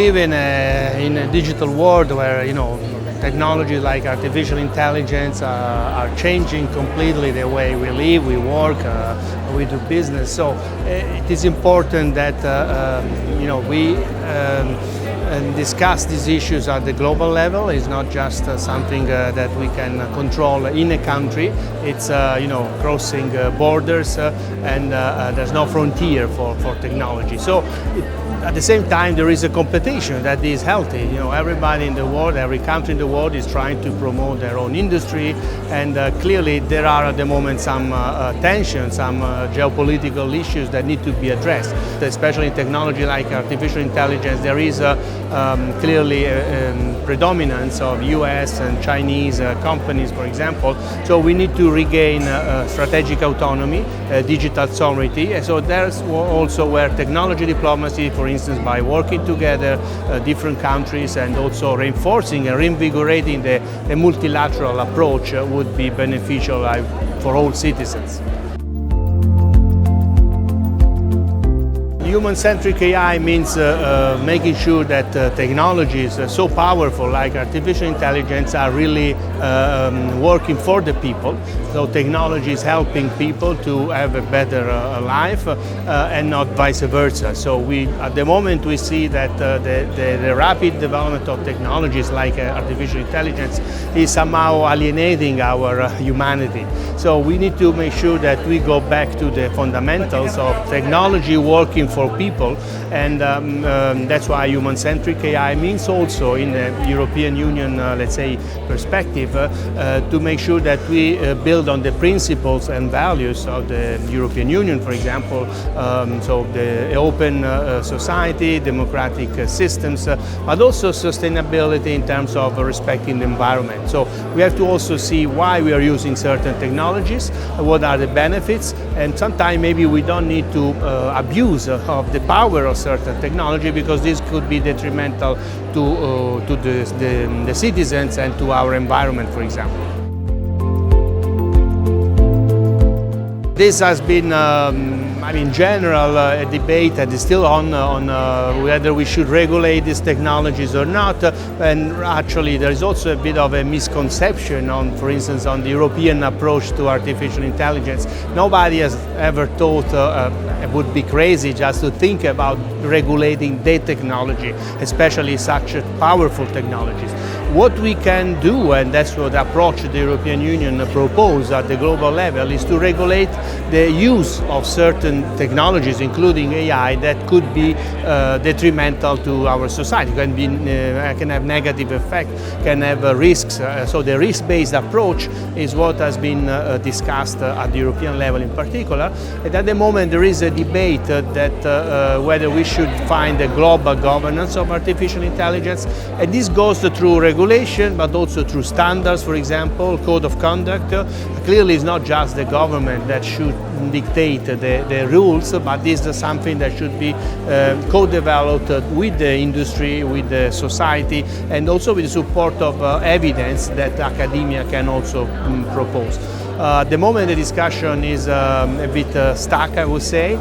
live in a digital world where, technologies like artificial intelligence are changing completely the way we live, we work, we do business. So it is important that we discuss these issues at the global level. It's not just something that we can control in a country. It's crossing borders and there's no frontier for technology. So at the same time, there is a competition that is healthy. Everybody in the world, every country in the world is trying to promote their own industry, and clearly there are at the moment some tensions, some geopolitical issues that need to be addressed. Especially in technology like artificial intelligence, there is clearly a predominance of US and Chinese companies, for example. So we need to regain strategic autonomy, digital sovereignty. And so there's also where technology diplomacy, for instance, by working together different countries and also reinforcing and reinvigorating the multilateral approach would be beneficial for all citizens. Human-centric AI means making sure that technologies so powerful like artificial intelligence are really working for the people. So technology is helping people to have a better life and not vice versa. So at the moment we see that the rapid development of technologies like artificial intelligence is somehow alienating our humanity. So we need to make sure that we go back to the fundamentals of technology working for people, and that's why human-centric AI means also in the European Union, let's say, perspective, to make sure that we build on the principles and values of the European Union, for example, so the open society, democratic systems, but also sustainability in terms of respecting the environment. So we have to also see why we are using certain technologies, what are the benefits, and sometimes maybe we don't need to abuse of the power of certain technology, because this could be detrimental to the citizens and to our environment, for example. This has been, in general, a debate that is still on whether we should regulate these technologies or not. And actually, there is also a bit of a misconception on, for instance, on the European approach to artificial intelligence. Nobody has ever thought it would be crazy just to think about regulating the technology, especially such powerful technologies. What we can do, and that's what the approach the European Union proposed at the global level, is to regulate the use of certain technologies, including AI, that could be detrimental to our society, can have negative effect, can have risks. So the risk-based approach is what has been discussed at the European level in particular. And at the moment there is a debate that whether we should find a global governance of artificial intelligence, and this goes through regulation, but also through standards, for example, code of conduct. Clearly it's not just the government that should dictate the rules, but this is something that should be co-developed with the industry, with the society, and also with the support of evidence that academia can also propose. At the moment the discussion is a bit stuck, I would say.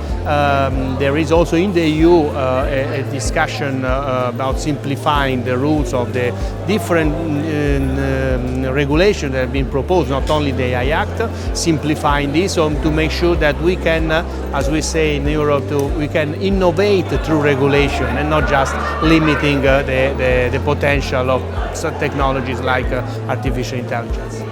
There is also in the EU a discussion about simplifying the rules of the different regulations that have been proposed, not only the AI Act, simplifying this to make sure that we can, as we say in Europe, we can innovate through regulation and not just limiting the potential of some technologies like artificial intelligence.